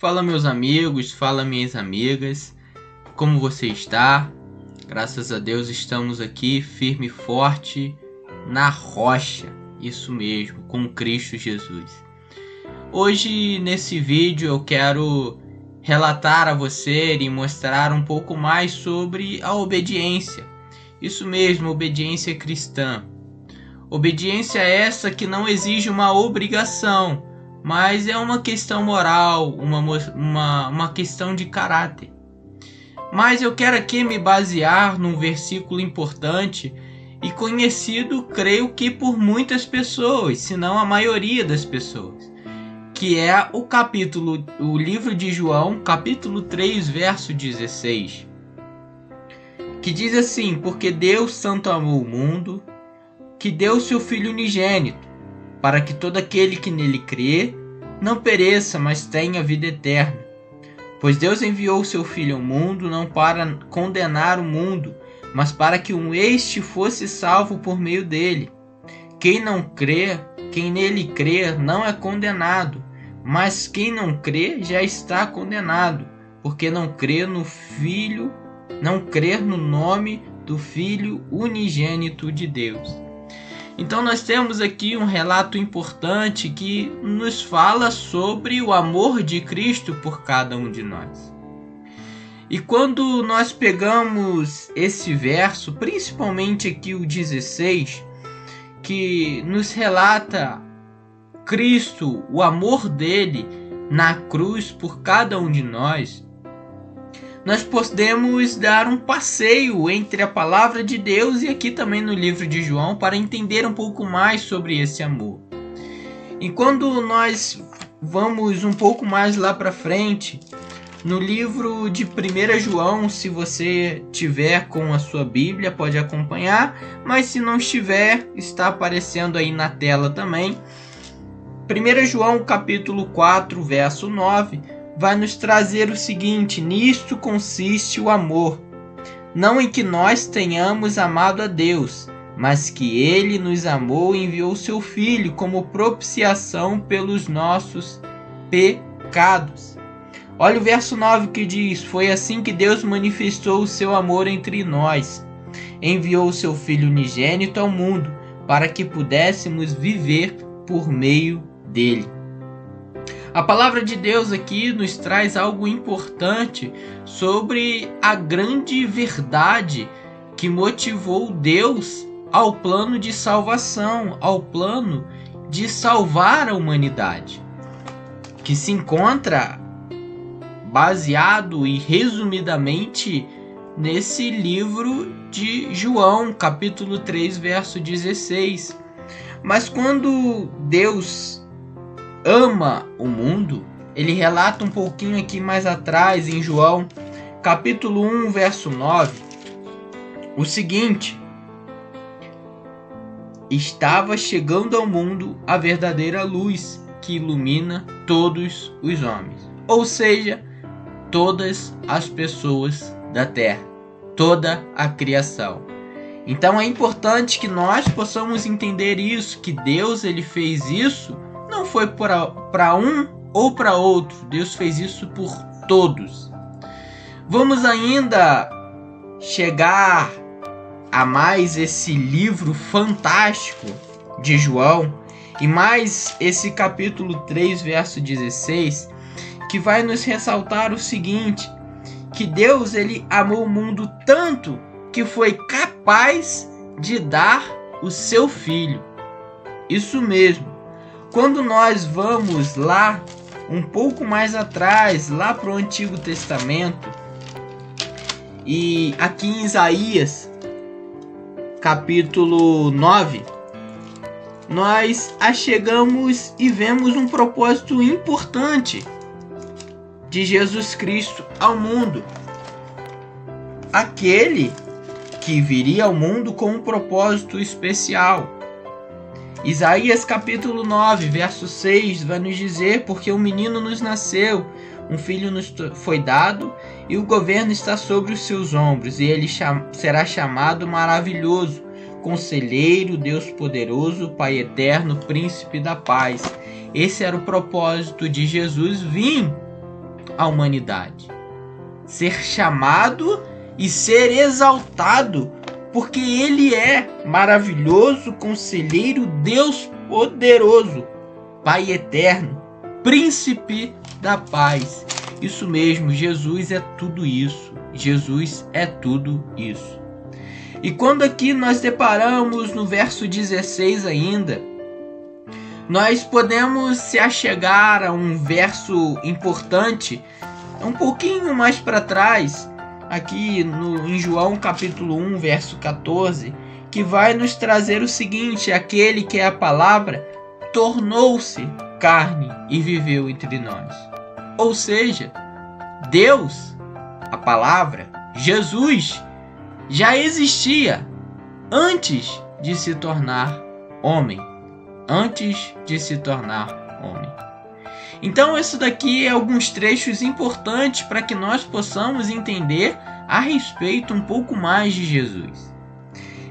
Fala meus amigos, fala minhas amigas, como você está? Graças a Deus estamos aqui firme e forte na rocha, isso mesmo, com Cristo Jesus. Hoje nesse vídeo eu quero relatar a você e mostrar um pouco mais sobre a obediência. Isso mesmo, obediência cristã. Obediência essa que não exige uma obrigação, mas é uma questão moral, uma questão de caráter. Mas eu quero aqui me basear num versículo importante e conhecido, creio que por muitas pessoas, se não a maioria das pessoas, que é o livro de João, capítulo 3, verso 16, que diz assim: porque Deus tanto amou o mundo, que deu seu Filho unigênito, para que todo aquele que nele crê não pereça, mas tenha vida eterna. Pois Deus enviou seu Filho ao mundo não para condenar o mundo, mas para que este fosse salvo por meio dele. Quem nele crê não é condenado, mas quem não crê já está condenado, porque não crê no nome do Filho unigênito de Deus. Então nós temos aqui um relato importante que nos fala sobre o amor de Cristo por cada um de nós. E quando nós pegamos esse verso, principalmente aqui o 16, que nos relata Cristo, o amor dele na cruz por cada um de nós podemos dar um passeio entre a palavra de Deus e aqui também no livro de João para entender um pouco mais sobre esse amor. E quando nós vamos um pouco mais lá para frente, no livro de 1 João, se você tiver com a sua Bíblia, pode acompanhar, mas se não estiver, está aparecendo aí na tela também. 1 João capítulo 4, verso 9, vai nos trazer o seguinte: nisto consiste o amor, não em que nós tenhamos amado a Deus, mas que ele nos amou e enviou seu Filho como propiciação pelos nossos pecados. Olha o verso 9 que diz: foi assim que Deus manifestou o seu amor entre nós, enviou o seu Filho unigênito ao mundo, para que pudéssemos viver por meio dele. A palavra de Deus aqui nos traz algo importante sobre a grande verdade que motivou Deus ao plano de salvação, ao plano de salvar a humanidade, que se encontra baseado e resumidamente nesse livro de João, capítulo 3, verso 16. Mas quando Deus ama o mundo, ele relata um pouquinho aqui mais atrás em João, capítulo 1, verso 9, o seguinte: estava chegando ao mundo a verdadeira luz que ilumina todos os homens, ou seja, todas as pessoas da terra, toda a criação. Então é importante que nós possamos entender isso, que Deus ele fez isso não foi para um ou para outro, Deus fez isso por todos. Vamos ainda chegar a mais esse livro fantástico de João e mais esse capítulo 3, verso 16, que vai nos ressaltar o seguinte: que Deus ele amou o mundo tanto que foi capaz de dar o seu Filho. Isso mesmo. Quando nós vamos lá um pouco mais atrás, lá para o Antigo Testamento, e aqui em Isaías, capítulo 9, nós chegamos e vemos um propósito importante de Jesus Cristo ao mundo. Aquele que viria ao mundo com um propósito especial. Isaías capítulo 9, verso 6 vai nos dizer: porque um menino nos nasceu, um filho nos foi dado, e o governo está sobre os seus ombros, e ele será chamado Maravilhoso, Conselheiro, Deus Poderoso, Pai Eterno, Príncipe da Paz. Esse era o propósito de Jesus vir à humanidade. Ser chamado e ser exaltado, porque Ele é maravilhoso, conselheiro, Deus poderoso, Pai eterno, príncipe da paz. Isso mesmo, Jesus é tudo isso. Jesus é tudo isso. E quando aqui nós deparamos no verso 16 ainda, nós podemos se achegar a um verso importante, um pouquinho mais para trás, aqui em João capítulo 1, verso 14, que vai nos trazer o seguinte: aquele que é a palavra tornou-se carne e viveu entre nós. Ou seja, Deus, a palavra, Jesus, já existia antes de se tornar homem. Antes de se tornar homem. Então isso daqui é alguns trechos importantes para que nós possamos entender a respeito um pouco mais de Jesus.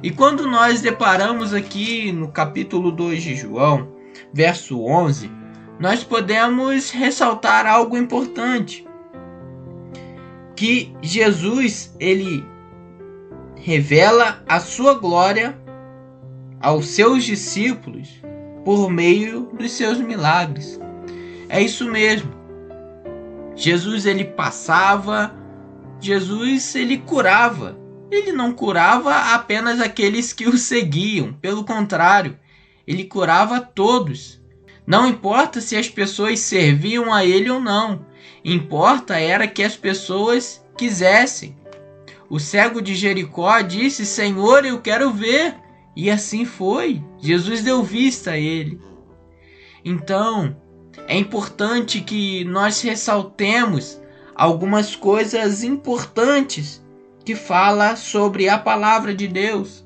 E quando nós deparamos aqui no capítulo 2 de João, verso 11, nós podemos ressaltar algo importante. Que Jesus, ele revela a sua glória aos seus discípulos por meio dos seus milagres. É isso mesmo. Jesus, ele passava, Jesus, ele curava. Ele não curava apenas aqueles que o seguiam, pelo contrário, ele curava todos. Não importa se as pessoas serviam a ele ou não, importa era que as pessoas quisessem. O cego de Jericó disse: Senhor, eu quero ver. E assim foi. Jesus deu vista a ele. Então, é importante que nós ressaltemos algumas coisas importantes que fala sobre a palavra de Deus.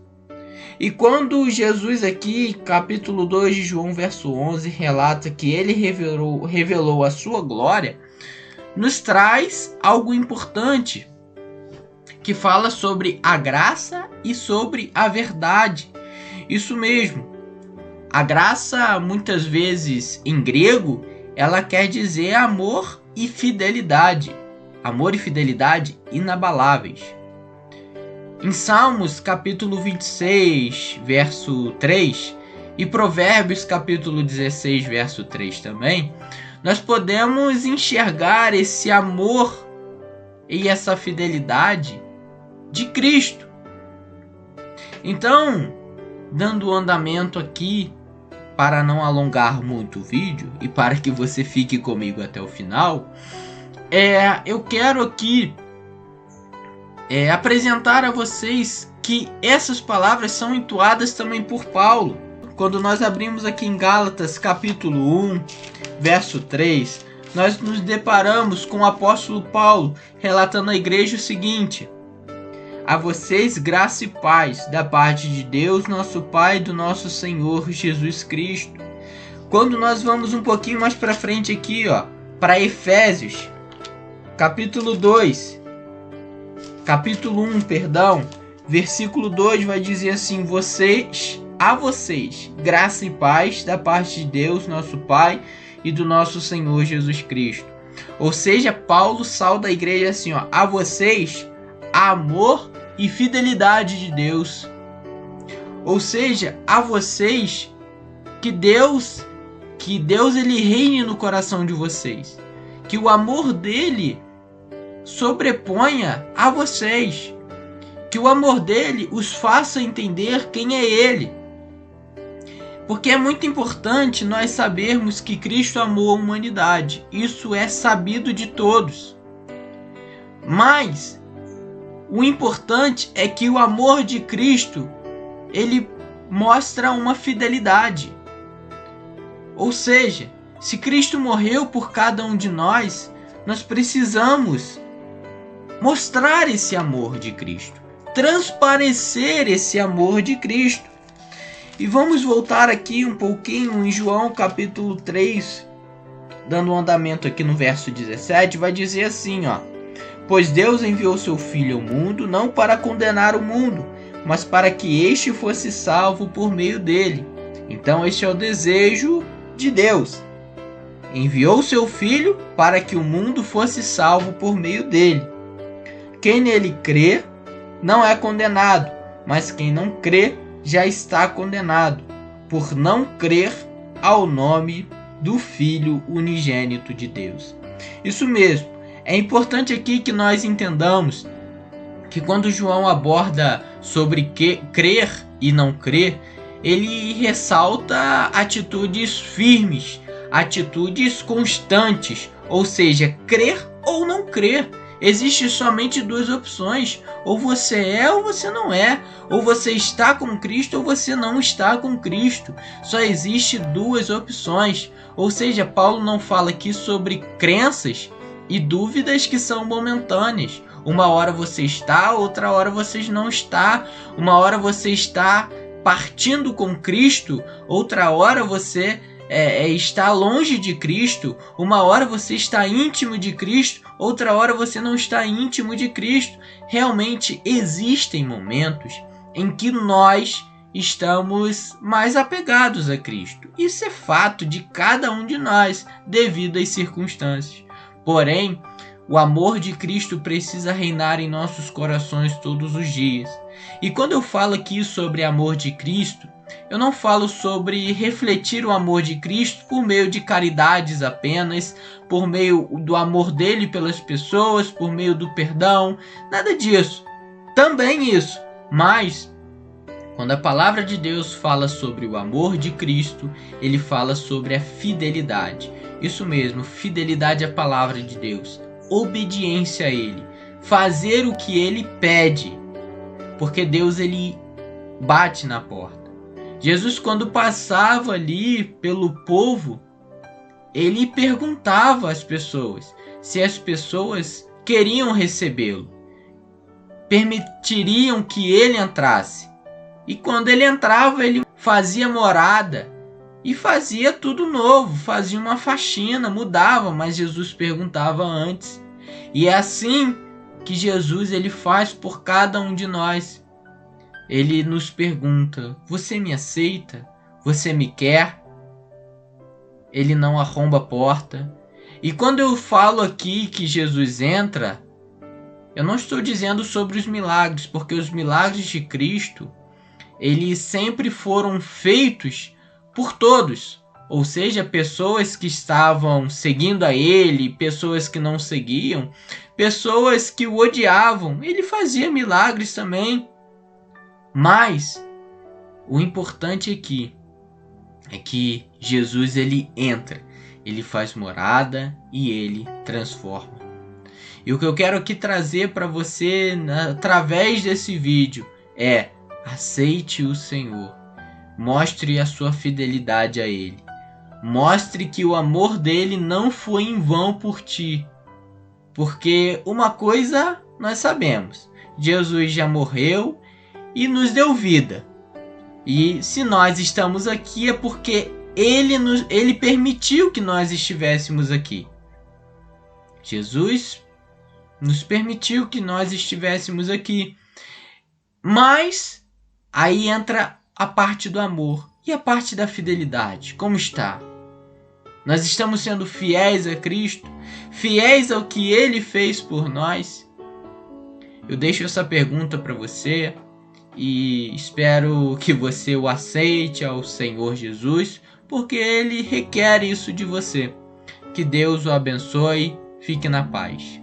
E quando Jesus aqui, capítulo 2 de João, verso 11, relata que ele revelou a sua glória, nos traz algo importante, que fala sobre a graça e sobre a verdade. Isso mesmo. A graça, muitas vezes em grego, ela quer dizer amor e fidelidade. Amor e fidelidade inabaláveis. Em Salmos capítulo 26, verso 3, e Provérbios capítulo 16, verso 3 também, nós podemos enxergar esse amor e essa fidelidade de Cristo. Então, dando andamento aqui, para não alongar muito o vídeo e para que você fique comigo até o final, eu quero aqui apresentar a vocês que essas palavras são entoadas também por Paulo. Quando nós abrimos aqui em Gálatas capítulo 1, verso 3, nós nos deparamos com o apóstolo Paulo relatando à igreja o seguinte: a vocês graça e paz da parte de Deus, nosso Pai, e do nosso Senhor Jesus Cristo. Quando nós vamos um pouquinho mais para frente aqui, para Efésios, capítulo 1, versículo 2 vai dizer assim: a vocês, graça e paz da parte de Deus, nosso Pai, e do nosso Senhor Jesus Cristo. Ou seja, Paulo sauda a igreja assim, a vocês, amor e fidelidade de Deus. Ou seja, a vocês, que Deus ele reine no coração de vocês, que o amor dele sobreponha a vocês, que o amor dele os faça entender quem é ele. Porque é muito importante nós sabermos que Cristo amou a humanidade. Isso é sabido de todos. Mas o importante é que o amor de Cristo, ele mostra uma fidelidade. Ou seja, se Cristo morreu por cada um de nós, nós precisamos mostrar esse amor de Cristo, transparecer esse amor de Cristo. E vamos voltar aqui um pouquinho em João capítulo 3, dando um andamento aqui no verso 17, vai dizer assim, pois Deus enviou seu Filho ao mundo, não para condenar o mundo, mas para que este fosse salvo por meio dele. Então este é o desejo de Deus. enviou seu Filho para que o mundo fosse salvo por meio dele. Quem nele crê não é condenado, mas quem não crê já está condenado, por não crer ao nome do Filho unigênito de Deus. Isso mesmo, é importante aqui que nós entendamos que quando João aborda sobre crer e não crer, ele ressalta atitudes firmes, atitudes constantes, ou seja, crer ou não crer. Existe somente duas opções: ou você é ou você não é, ou você está com Cristo ou você não está com Cristo. Só existe duas opções. Ou seja, Paulo não fala aqui sobre crenças e dúvidas que são momentâneas. Uma hora você está, outra hora você não está. Uma hora você está partindo com Cristo, outra hora você está longe de Cristo. Uma hora você está íntimo de Cristo, outra hora você não está íntimo de Cristo. Realmente existem momentos em que nós estamos mais apegados a Cristo. Isso é fato de cada um de nós, devido às circunstâncias. Porém, o amor de Cristo precisa reinar em nossos corações todos os dias. E quando eu falo aqui sobre amor de Cristo, eu não falo sobre refletir o amor de Cristo por meio de caridades apenas, por meio do amor dele pelas pessoas, por meio do perdão, nada disso. Também isso, mas quando a palavra de Deus fala sobre o amor de Cristo, ele fala sobre a fidelidade. Isso mesmo, fidelidade à palavra de Deus, obediência a ele, fazer o que ele pede, porque Deus ele bate na porta. Jesus, quando passava ali pelo povo, ele perguntava às pessoas se as pessoas queriam recebê-lo, permitiriam que ele entrasse. E quando ele entrava, ele fazia morada e fazia tudo novo, fazia uma faxina, mudava, mas Jesus perguntava antes. E é assim que Jesus ele faz por cada um de nós. Ele nos pergunta: você me aceita? Você me quer? Ele não arromba a porta. E quando eu falo aqui que Jesus entra, eu não estou dizendo sobre os milagres, porque os milagres de Cristo, eles sempre foram feitos por todos. Ou seja, pessoas que estavam seguindo a ele, pessoas que não seguiam, pessoas que o odiavam. Ele fazia milagres também. Mas o importante aqui é que Jesus ele entra, ele faz morada e ele transforma. E o que eu quero aqui trazer para você através desse vídeo é: aceite o Senhor, mostre a sua fidelidade a ele, mostre que o amor dele não foi em vão por ti, porque uma coisa nós sabemos: Jesus já morreu e nos deu vida. E se nós estamos aqui é porque ele permitiu que nós estivéssemos aqui. Jesus nos permitiu que nós estivéssemos aqui. Mas aí entra a parte do amor e a parte da fidelidade. Como está? Nós estamos sendo fiéis a Cristo, fiéis ao que ele fez por nós? Eu deixo essa pergunta para você. E espero que você o aceite ao Senhor Jesus, porque ele requer isso de você. Que Deus o abençoe. Fique na paz.